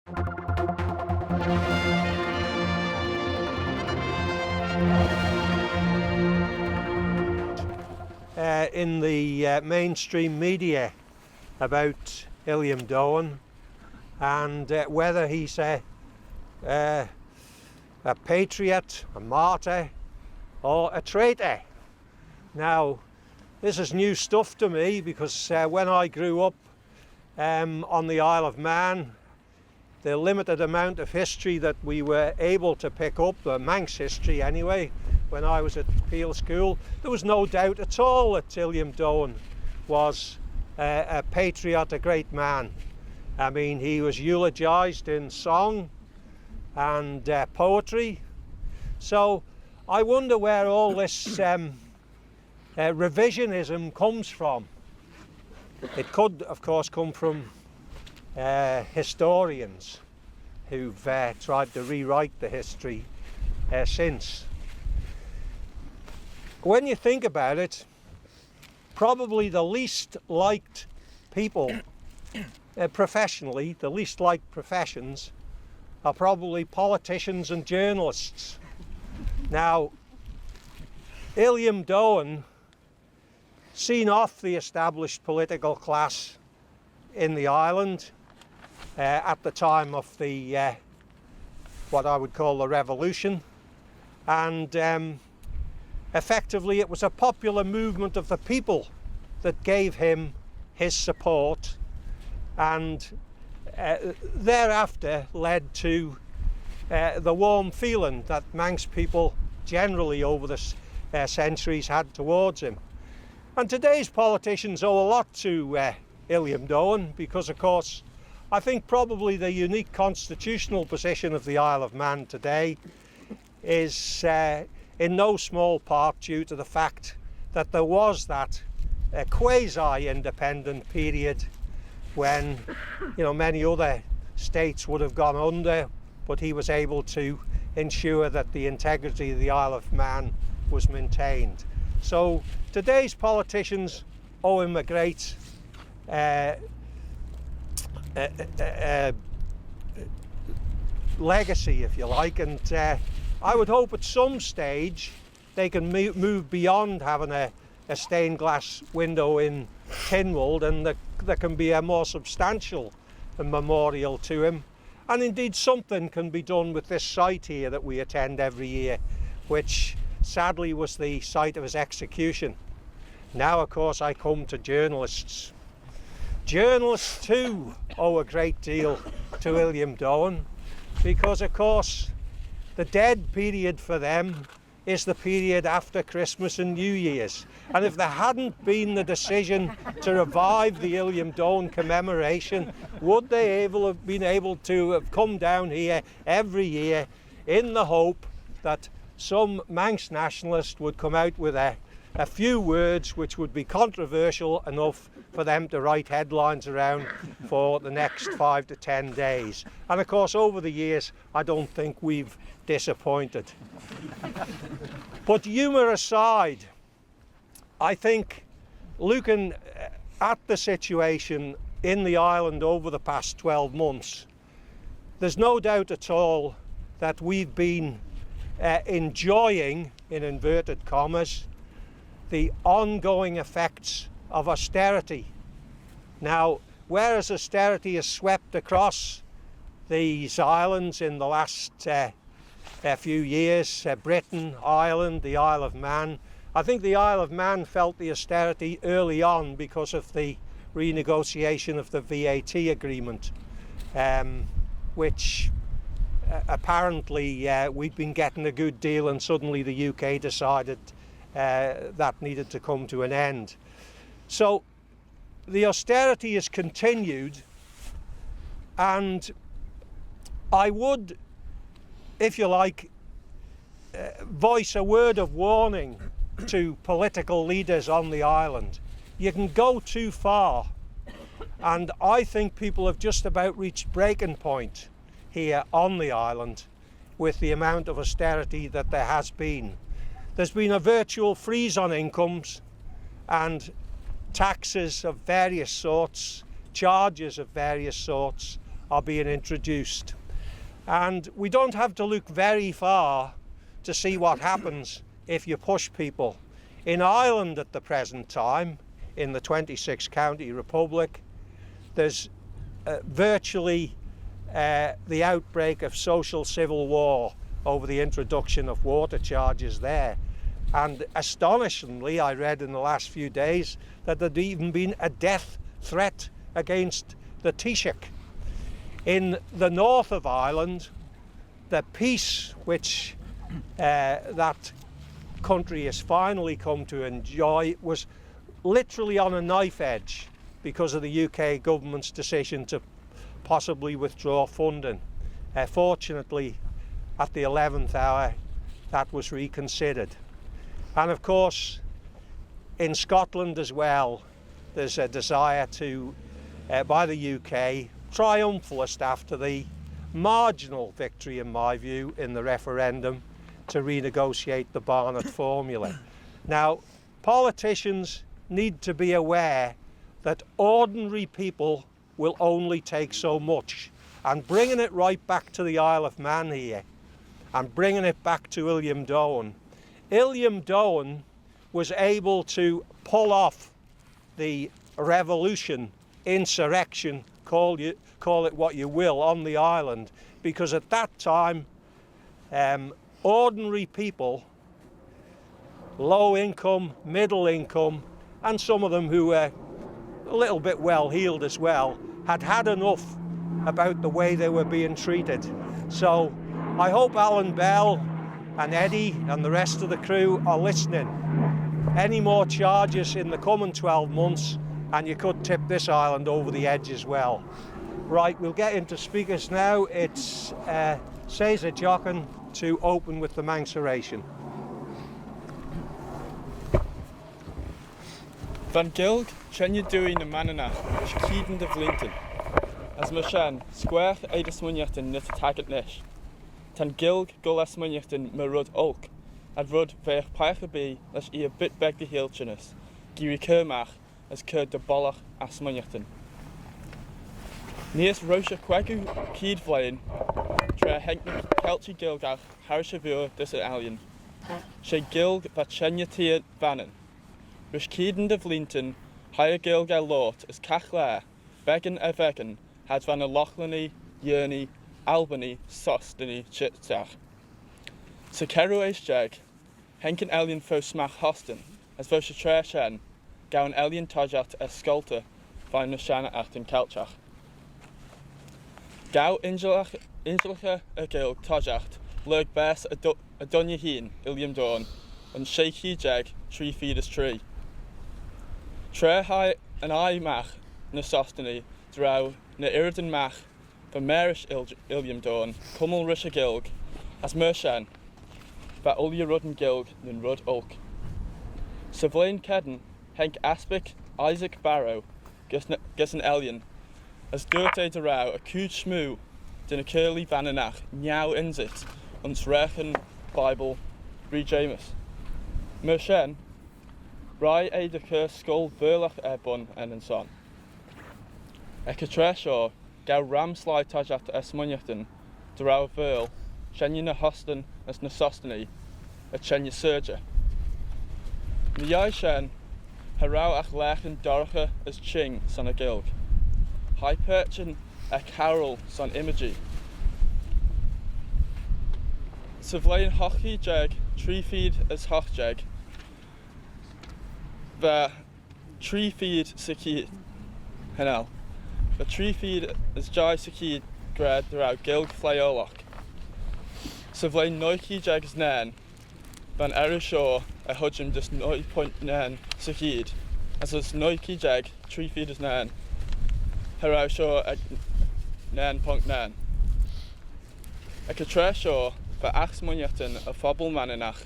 In the mainstream media about Illiam Dhone and whether he's a patriot, a martyr or a traitor. Now this is new stuff to me because when I grew up on the Isle of Man, the limited amount of history that we were able to pick up, the Manx history anyway, when I was at Peel School, there was no doubt at all that Illiam Dhone was a patriot, a great man. I mean, he was eulogised in song and poetry. So I wonder where all this revisionism comes from. It could, of course, come from historians who've tried to rewrite the history since. When you think about it, probably the least liked people professionally, the least liked professions, are probably politicians and journalists. Now, Illiam Dhone, seen off the established political class in the island at the time of the what I would call the revolution, and effectively it was a popular movement of the people that gave him his support, and thereafter led to the warm feeling that Manx people generally over the centuries had towards him. And today's politicians owe a lot to Illiam Dhone because, of course, I think probably the unique constitutional position of the Isle of Man today is in no small part due to the fact that there was that quasi-independent period when, you know, many other states would have gone under, but he was able to ensure that the integrity of the Isle of Man was maintained. So today's politicians owe him a great legacy, if you like, and I would hope at some stage they can move beyond having a stained glass window in Tynwald, and there can be a more substantial memorial to him. And indeed something can be done with this site here that we attend every year, which sadly was the site of his execution. Now, of course, I come to journalists. Journalists too owe a great deal to Illiam Dhone because, of course, the dead period for them is the period after Christmas and New Year's. And if there hadn't been the decision to revive the Illiam Dhone commemoration, would they have been able to have come down here every year in the hope that some Manx nationalist would come out with a few words which would be controversial enough for them to write headlines around for the next 5 to 10 days. And of course, over the years, I don't think we've disappointed. But humour aside, I think looking at the situation in the island over the past 12 months, there's no doubt at all that we've been enjoying, in inverted commas, the ongoing effects of austerity. Now, whereas austerity has swept across these islands in the last few years, Britain, Ireland, the Isle of Man, I think the Isle of Man felt the austerity early on because of the renegotiation of the VAT agreement, which apparently we'd been getting a good deal, and suddenly the UK decided that needed to come to an end. So the austerity has continued, and I would, if you like, voice a word of warning to political leaders on the island. You can go too far, and I think people have just about reached breaking point here on the island with the amount of austerity that there has been. There's been a virtual freeze on incomes and taxes of various sorts, charges of various sorts are being introduced. And we don't have to look very far to see what happens if you push people. In Ireland at the present time, in the 26 county republic, there's virtually the outbreak of social civil war over the introduction of water charges there. And astonishingly, I read in the last few days that there'd even been a death threat against the Taoiseach. In the north of Ireland, the peace which that country has finally come to enjoy was literally on a knife edge because of the UK government's decision to possibly withdraw funding. Fortunately, at the 11th hour, that was reconsidered. And of course, in Scotland as well, there's a desire to, by the UK, triumphalist after the marginal victory, in my view, in the referendum, to renegotiate the Barnett formula. Now, politicians need to be aware that ordinary people will only take so much. And bringing it right back to the Isle of Man here, and bringing it back to Illiam Dhone. Illiam Dhone was able to pull off the revolution, insurrection, call it what you will, on the island, because at that time, ordinary people, low income, middle income, and some of them who were a little bit well-heeled as well, had had enough about the way they were being treated. So I hope Alan Bell and Eddie and the rest of the crew are listening. Any more charges in the coming 12 months and you could tip this island over the edge as well. Right, we'll get into speakers now. It's Cesar Joughin to open with the Manx-oration. Van Gilg, Chenya Dewey na Manana, Keeden de Vlinton. As Mashan, Square Eidesmunyachten Nit Taggart Nish. Tan Gilg Gul Asmunyachten Merud Olk, Ad Rud Veich Paichabi, Lash a bit beg the Hilchinus, Giri Kermach, as Kurd de Bollach Asmunyachten. Nies Rosha Quegu, Keed Vlain, Tre Henknik Kelchi Gilgach, Harishavur Dis Alien. She Gilg Vachenya Tia Vannin. Rush Keeden de Vlinton, Higher Gilgal Lort as Cachlar, Vegan a Vegan, had van a Lochlany, Yerny, Albany, Sostany, Chitzach. Sekeru Eisjag, Henken Alien Fo Smach Hostin, as Vosha Treshan, Gown Alien Tajat as Sculptor, Fine Nashana Acht in Kelchach. Gau Ingelach a Gil Tajacht, Lurg Bess a Dunya Heen, Illiam Dhone, and Shaky Jag, Tree Feeders Tree. Tre High an Eye Mach, Nasostany, Drow, na Iridan Mach, van Marish Illiam Dhone, Cummel Risha Gilg, as Mershan, va Ulya Rudden Gilg, nin Rud Ulk. Savlain Kedden, Henk Aspic, Isaac Barrow, Gus an Elian, as Durte de Rau, a Cood Shmoo, din a Curly Vananach, Nyau Inzit, uns Rechen, Bible, Bre Jamus. Mershan, Rai Eidacur Skull Verlach Erbun en son. Eka Treshaw, Gau Ramsly Tajat Esmunyachten, Drow Verl, Shenya na Hostin as Nasostany, a Shenya Surger. Nyai Shen, Harau Ach Lechen Dorcha as Ching, son a Gilg. High Perchin, a Carol, son Imagy. Savlain Hochi Jeg, Tree Feed as Hochjeg. The Tree Feed Siki Kneale. The Tree Feed is Jai Siki Grad throughout Gilg Flyolach. Savlain Noiki Jags Nan, Van Erishaw a Hudgem just 0.9 Sikid, as is Noiki Jag, Tree Feed is Nan, Harashaw a Nan.9. A Katreshaw for Axmunyatin a Fobble Maninach,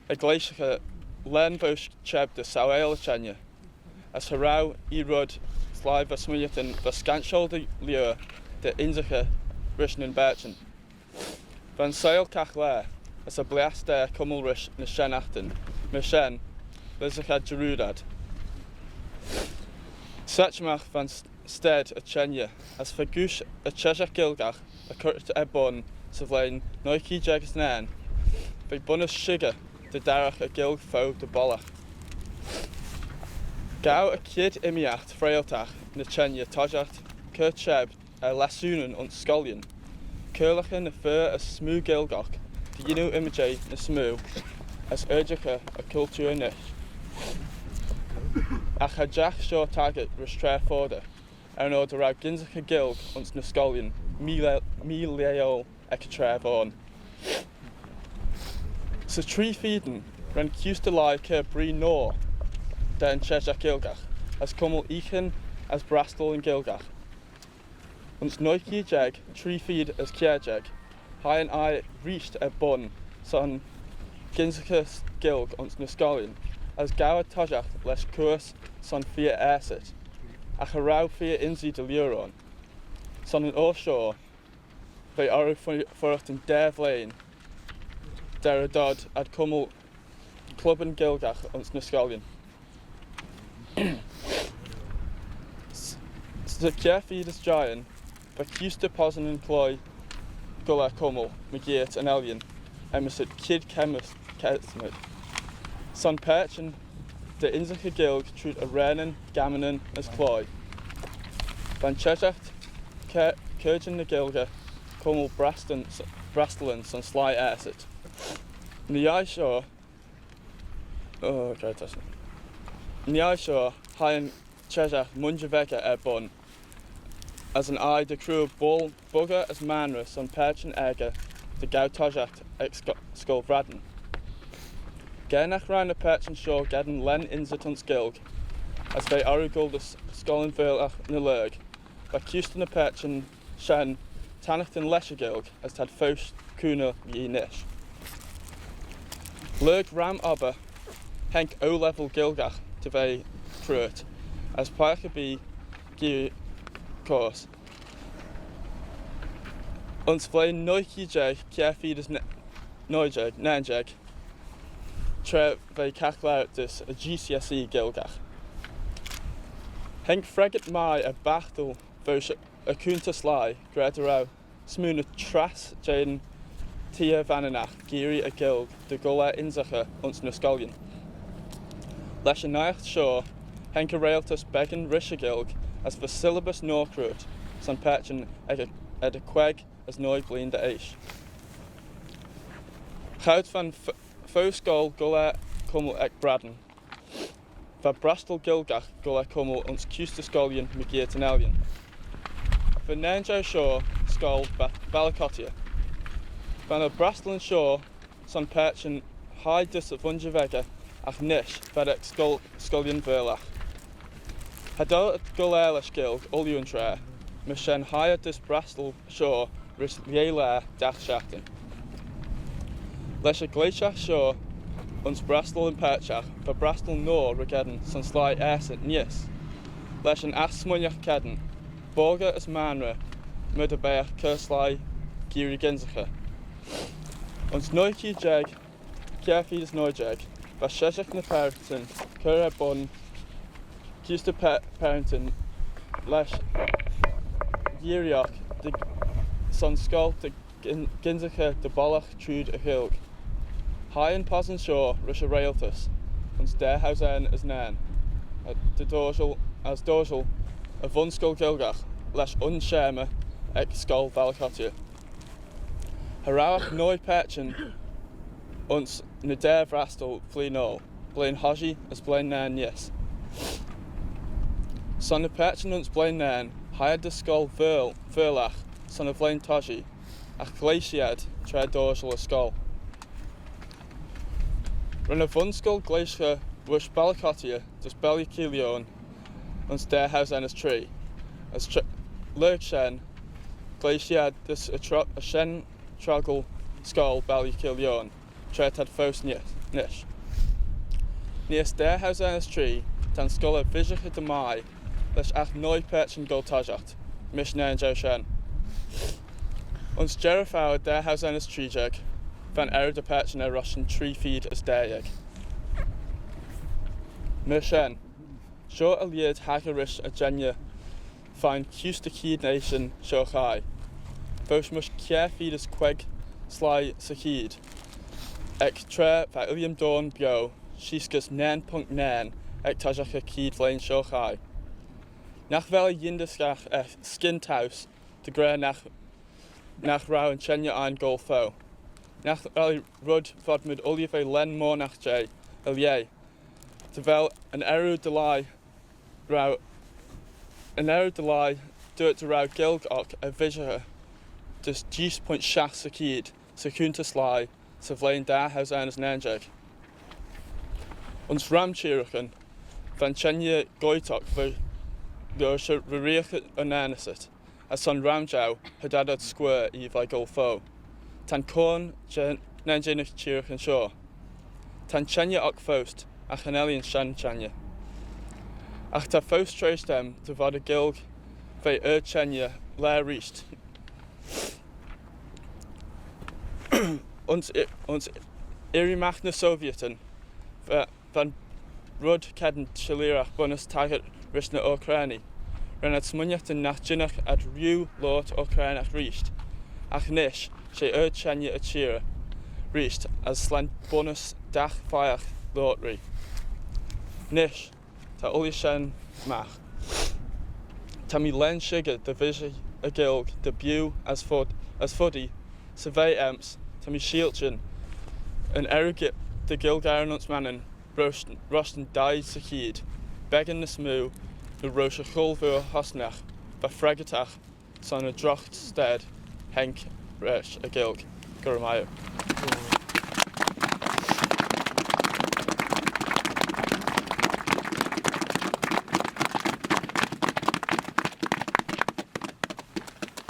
a Glacier Lenbosch Cheb de Sawail Chenya, as Harau Erud Slive Asmunyatin for Scantshoulder Lure de Inzaka Rishnan Berchen. Van Sail Kachler, as a Blaster Kummelrish Nishenachten, Mishen, Lizaka Jerudad. Sechmach van stead a Chenya, as fagúis a Cesar gilgach a curt bun sa bhlein 19 Bhí bunas siga de darach a gilg fó de bollach. Gau a kid imiacht frailtach na Chenya tojacht curt seb a lasúnan on scollion. Curlachan na fur a smú gilgach, de yinu image na smú, as urgica a culture nish. Ach ha jack seo target restra fóda, ar nó de ra ginsacha gilg ons na scollion, mi leo ec a tref on. Sa trí feeden ran cústa lai cer brí nó den Cesar gilgach, as cumul ichan as brastal in gilgach. Ons noiki jeg, trí feed as ciajeg, hai an I reached a bun, son ginsacha gilg ons na scollion, as gawa tojacht les curs son fia ersit, ach a rau fia inzi de luron. Son an orshaw, bei aru furcht in dev lane, der a dod ad cumul clubben gilgach ons na scollion. Sa cia feed as Joughin, ba cústa posan an cloi gula cumul, magiat an Illiam, emisud kid kesmid. Son perchin de insacha gilg trúd a renan, gamanan as cloi. Van chejacht curgin na gilga cumul brastalin son sly ersit. Ní ai seo hai an chejacht munjaveka bun, as an I de crew bol bugger as manra son perchin ega de gau tojacht ec skull braden. Gernach ran a perchin shaw gedden len inzitons gilg, as they arugul de scollin veilach na lurg, ba custan a perchin shen tanachtin lesha gilg, as tad fos kuna ye nish. Lurg ram oba, henk O-level gilgach to vei crut, as parka be giri course. Ons vlein noiki jeg, kia feed as noijeg, nanjeg, tre vei cachlaut dis a GCSE gilgach. Henk freget mai a bachtel vos a kunta sly, gredarau, smoon a tras jaden tia vaninach, giri a gilg, de gola inzacha ons na scollion. Lesh a nacht shaw, henk a railtus began risha gilg, as for syllabus norcrut, son perchin ed a queg as noi blin de eish. Chout van fo skol gula cumul ec braden. Va brastal gilgach gula cumul ons custa scollion magiat an Illiam. Va nanjo shaw skol balacotia. Van a brastal shaw son perchin high dis of vega ach nish vedec scollion verlach. Hadol at golelish gilg uliun tre, mishen higher dis brastal shaw ris liela dach shachten. Lesh a glaciach shaw ons brastal and perchach, va brastal nor regedden son sly ersit nies. Lesh an as smunyach kedden, borga as manra, mudabeach kursly giri ginsacha. Ons noiki jeg, kiafid as noijeg, va sheshach na periton, kura bon, Custa parentin, lesh yiriach, de son skull de ginsacha de bollach trúd a hilg. High and posin shaw, rush a railtus, ons der hausen as nan, de dorsal as dorsal, a vun skull gilgach, lesh unshema, ec skull valacotia. Harauach noi perchin, ons na der vrastal flee no, blain hoji as blain nan yes. Son a perchin ons blain nan, hired the skull verlach, son of blain toji, ach glaciad tre dorsal a skull. Run a vun skull glacier rush balacotia, dus belly kilion, ons der house and as tree, as lurg shen, glaciad dus a shen troggle skull belly kilion, tre tad fos nish. Nies der house and as tree, tan skull a visach de mai, lesh ach noi perchin go tajacht, mishna and Joughin. Ons gerafau der house and as tree jeg, van de perchin a Russian tree feed as der jeg. Mishen, sure a liad hagarish a genya, find Custa Cyd Nation Joughin. Fos mus care feeders queg sly sa cyd. Ec tre fa Illiam Dhone bio, shiscus 9.9 ec tajach a cyd lein Joughin. Nach fel yindysgach skinthaus, de gre nach rau en chenya ein golfo. Nach fel rud fod mid olive len mo nach jay, elie. De fel an eru de lai rau, an eru de lai, doet de rau gilg och a visha. Dus 10.6 sa cyd, sa cwnta slai, sa vlein da haus anas nanjag. Ons ramchirchen, van chenya goitok Goes a reach an anasit, as son ramjow hadadad square eve like golfo. Tan corn nanjanic chirch and shore. Tan chenya ok fost, ach anelian shan chenya. Ach ta fost trace them to vada gilg, ve chenya la reached. Ons irimach na Sovieten, van rud cadden chilirach bonus target Rishna Okraini. Ren smuniach in nachjinach at Rue Lord Okrainach reached. Ach nish, she chenya a chira. Reached as slant bonus dach fiach lotry. Nish, ta ulishan mach. Tammy len shiga the vision a gilg, the bew as fuddy, survey amps, tammy shielchin, an erigit the gilg ironunts mannen, rustin died sakid. Beggin the smoo, the rosh a chulvur hosnach, va fregatach, son a drocht stead, henk resh a gilg, guramayo.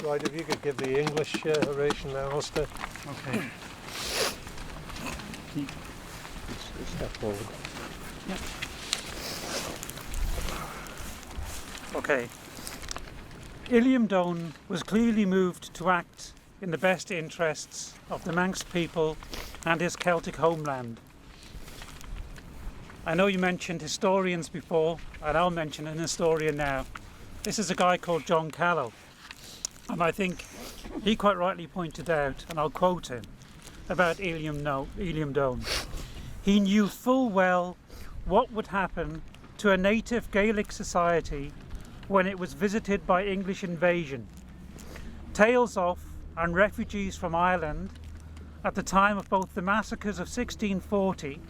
Right, if you could give the English oration now, Alistair. Okay. Step forward. Yep. Okay. Illiam Dhone was clearly moved to act in the best interests of the Manx people and his Celtic homeland. I know you mentioned historians before, and I'll mention an historian now. This is a guy called John Kneale, and I think he quite rightly pointed out, and I'll quote him, about Illiam Dhone. He knew full well what would happen to a native Gaelic society when it was visited by English invasion. Tales of and refugees from Ireland at the time of both the massacres of 1640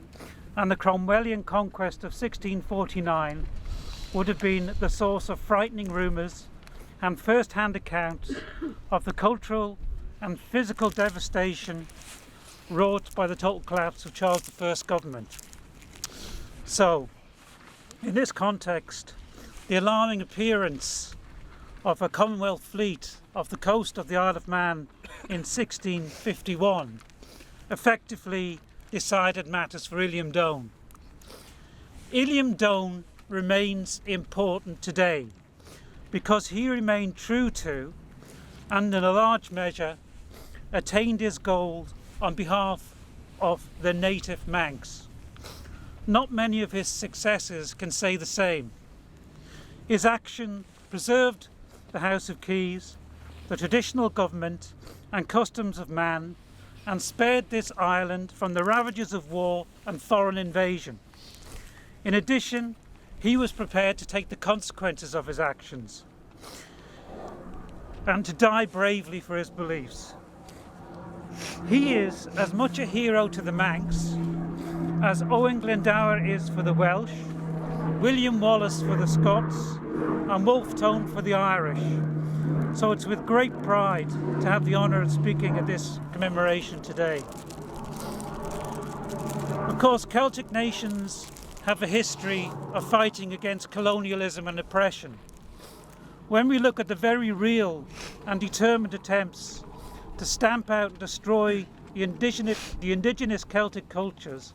and the Cromwellian conquest of 1649 would have been the source of frightening rumours and first-hand accounts of the cultural and physical devastation wrought by the total collapse of Charles I's government. So, in this context, the alarming appearance of a Commonwealth fleet off the coast of the Isle of Man in 1651 effectively decided matters for Illiam Dhone. Illiam Dhone remains important today because he remained true to, and in a large measure attained his goal on behalf of the native Manx. Not many of his successors can say the same. His action preserved the House of Keys, the traditional government and customs of man, and spared this island from the ravages of war and foreign invasion. In addition, he was prepared to take the consequences of his actions and to die bravely for his beliefs. He is as much a hero to the Manx as Owen Glendower is for the Welsh, William Wallace for the Scots, and Wolfe Tone for the Irish. So it's with great pride to have the honour of speaking at this commemoration today. Of course, Celtic nations have a history of fighting against colonialism and oppression. When we look at the very real and determined attempts to stamp out and destroy the indigenous Celtic cultures,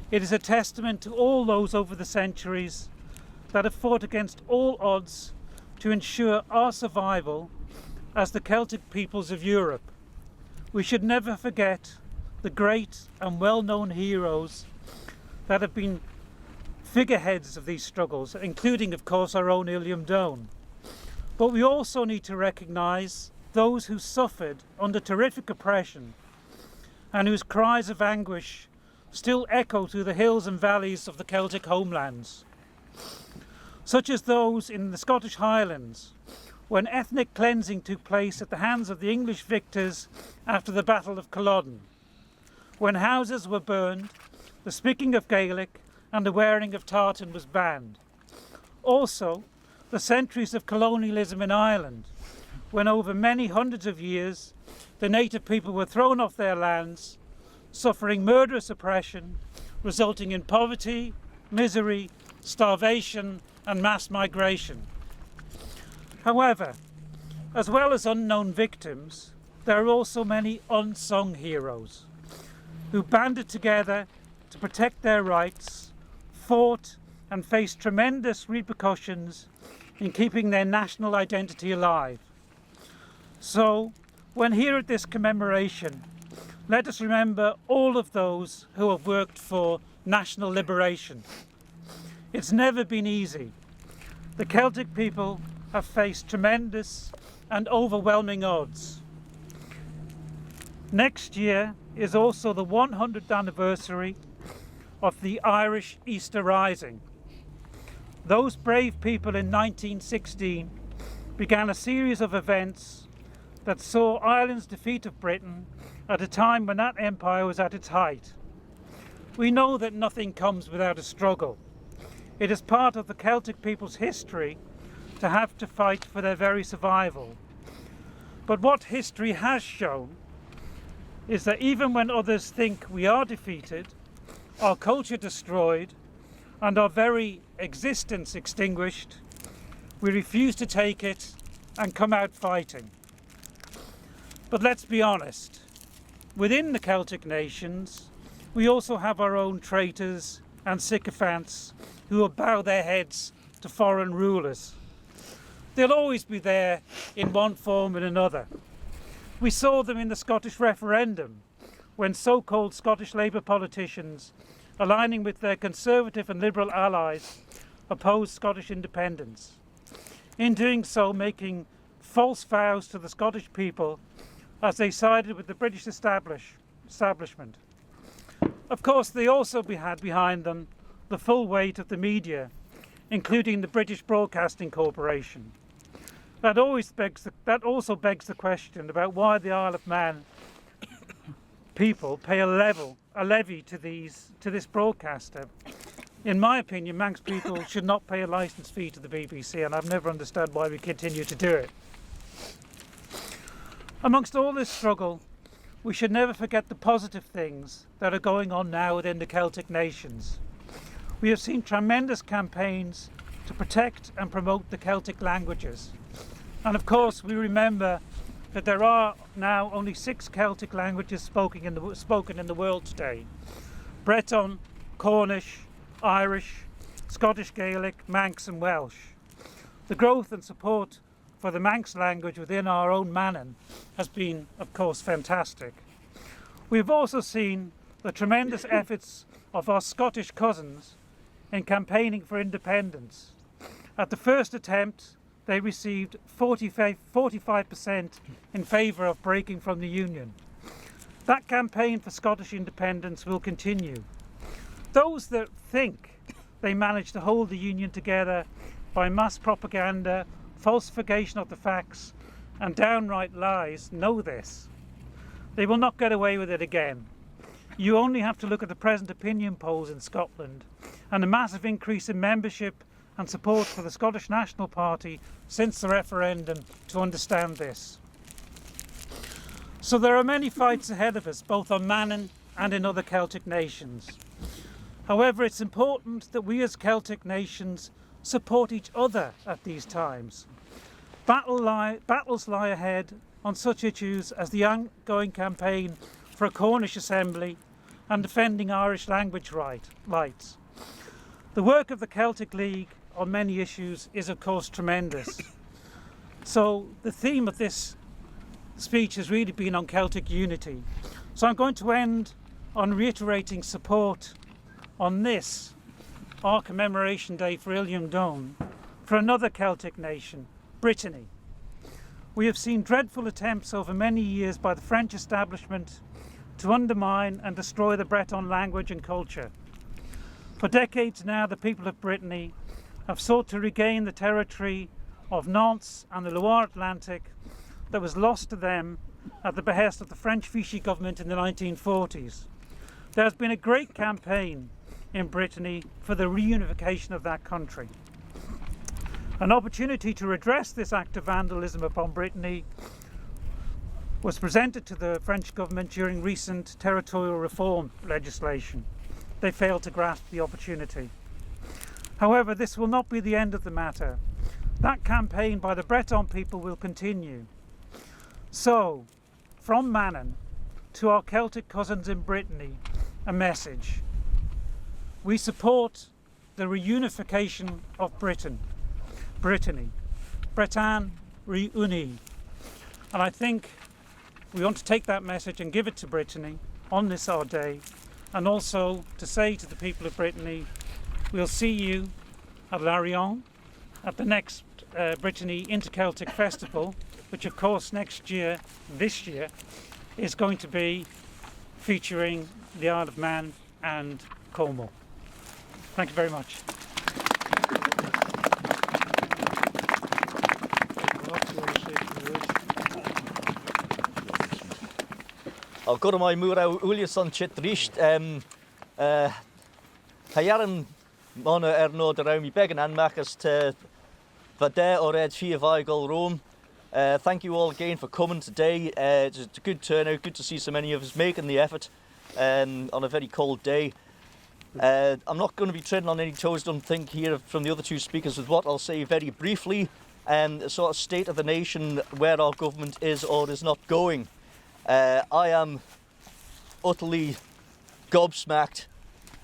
it is a testament to all those over the centuries that have fought against all odds to ensure our survival as the Celtic peoples of Europe. We should never forget the great and well-known heroes that have been figureheads of these struggles, including, of course, our own Illiam Dhone. But we also need to recognise those who suffered under terrific oppression and whose cries of anguish still echo through the hills and valleys of the Celtic homelands, such as those in the Scottish Highlands, when ethnic cleansing took place at the hands of the English victors after the Battle of Culloden, when houses were burned, the speaking of Gaelic and the wearing of tartan was banned. Also, the centuries of colonialism in Ireland, when over many hundreds of years the native people were thrown off their lands, suffering murderous oppression, resulting in poverty, misery, starvation and mass migration. However, as well as unknown victims, there are also many unsung heroes who banded together to protect their rights, fought and faced tremendous repercussions in keeping their national identity alive. So, when here at this commemoration, let us remember all of those who have worked for national liberation. It's never been easy. The Celtic people have faced tremendous and overwhelming odds. Next year is also the 100th anniversary of the Irish Easter Rising. Those brave people in 1916 began a series of events that saw Ireland's defeat of Britain at a time when that empire was at its height. We know that nothing comes without a struggle. It is part of the Celtic people's history to have to fight for their very survival. But what history has shown is that even when others think we are defeated, our culture destroyed, and our very existence extinguished, we refuse to take it and come out fighting. But let's be honest, within the Celtic nations, we also have our own traitors and sycophants who will bow their heads to foreign rulers. They'll always be there in one form or another. We saw them in the Scottish referendum, when so-called Scottish Labour politicians, aligning with their Conservative and Liberal allies, opposed Scottish independence. In doing so, making false vows to the Scottish people as they sided with the British establishment. Of course, they also had behind them the full weight of the media, including the British Broadcasting Corporation. That also begs the question about why the Isle of Man people pay a levy to this broadcaster. In my opinion, Manx people should not pay a licence fee to the BBC, and I've never understood why we continue to do it. Amongst all this struggle, we should never forget the positive things that are going on now within the Celtic nations. We have seen tremendous campaigns to protect and promote the Celtic languages. And of course, we remember that there are now only 6 Celtic languages spoken in the world today: Breton, Cornish, Irish, Scottish Gaelic, Manx and Welsh. The growth and support for the Manx language within our own Mannin has been, of course, fantastic. We've also seen the tremendous efforts of our Scottish cousins in campaigning for independence. At the first attempt, they received 45% in favour of breaking from the Union. That campaign for Scottish independence will continue. Those that think they managed to hold the Union together by mass propaganda, falsification of the facts and downright lies know this. They will not get away with it again. You only have to look at the present opinion polls in Scotland and the massive increase in membership and support for the Scottish National Party since the referendum to understand this. So there are many fights ahead of us, both on Mannin and in other Celtic nations. However, it's important that we as Celtic nations support each other at these times. Battles lie ahead on such issues as the ongoing campaign for a Cornish Assembly and defending Irish language rights. The work of the Celtic League on many issues is of course tremendous. So the theme of this speech has really been on Celtic unity. So I'm going to end on reiterating support on this, our commemoration day for Illiam Dhone, for another Celtic nation, Brittany. We have seen dreadful attempts over many years by the French establishment to undermine and destroy the Breton language and culture. For decades now, the people of Brittany have sought to regain the territory of Nantes and the Loire Atlantic that was lost to them at the behest of the French Vichy government in the 1940s. There has been a great campaign in Brittany for the reunification of that country. An opportunity to redress this act of vandalism upon Brittany was presented to the French government during recent territorial reform legislation. They failed to grasp the opportunity. However, this will not be the end of the matter. That campaign by the Breton people will continue. So, from Vannin to our Celtic cousins in Brittany, a message. We support the reunification of Brittany. Bretagne réunie. And I think we want to take that message and give it to Brittany on this our day, and also to say to the people of Brittany, we'll see you at Larion at the next Brittany Inter-Celtic Festival, which of course this year, is going to be featuring the Isle of Man and Cornwall. Thank you very much. I'll go to my mura ulius on chit richt. Hayaran mona nod around me begging and machas to Vade or Ed Fia Vigol Rome. Thank you all again for coming today. It's a good turnout, good to see so many of us making the effort on a very cold day. I'm not going to be treading on any toes, don't think, here from the other two speakers with what I'll say very briefly, a sort of state of the nation where our government is or is not going. I am utterly gobsmacked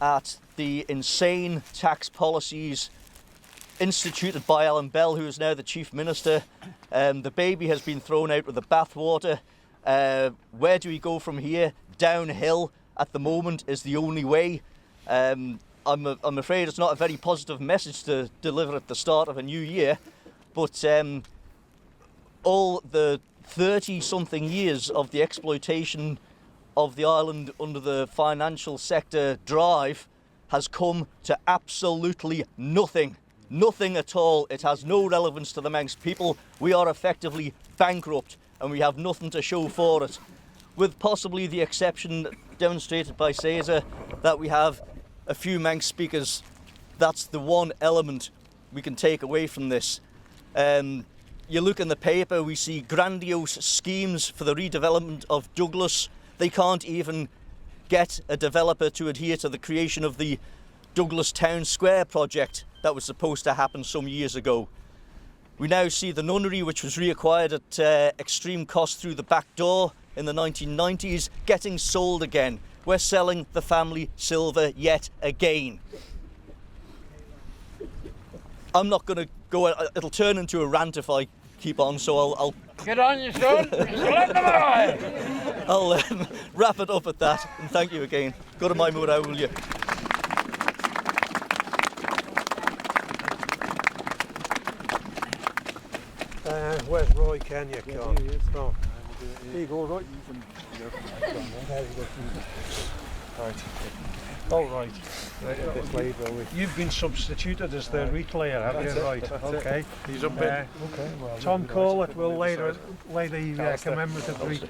at the insane tax policies instituted by Alan Bell, who is now the Chief Minister. The baby has been thrown out with the bathwater. Where do we go from here? Downhill at the moment is the only way. I'm afraid it's not a very positive message to deliver at the start of a new year, but all the 30-something years of the exploitation of the island under the financial sector drive has come to absolutely nothing. Nothing at all. It has no relevance to the Manx people. We are effectively bankrupt and we have nothing to show for it, with possibly the exception demonstrated by Cesar that we have a few Manx speakers. That's the one element we can take away from this. You look in the paper, we see grandiose schemes for the redevelopment of Douglas. They can't even get a developer to adhere to the creation of the Douglas Town Square project that was supposed to happen some years ago. We now see the nunnery, which was reacquired at extreme cost through the back door in the 1990s, getting sold again. We're selling the family silver yet again. I'm not going to go, it'll turn into a rant if I keep on, so I'll get on, you son! I'll wrap it up at that, and thank you again. Go to my mura, will you? Where's Roy Kenya? Oh. Here you go, Roy. Right. All right. You've been substituted as the retailer, have you? Right. Okay. He's up in. Tom Corlett will later the commemorative wreath.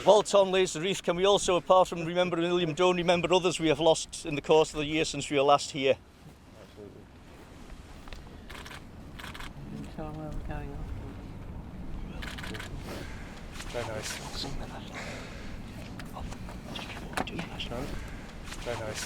While Tom lays the wreath, can we also, apart from remembering Illiam Dhone, remember others we have lost in the course of the year since we were last here? Tell them where we're going Very nice. Very nice.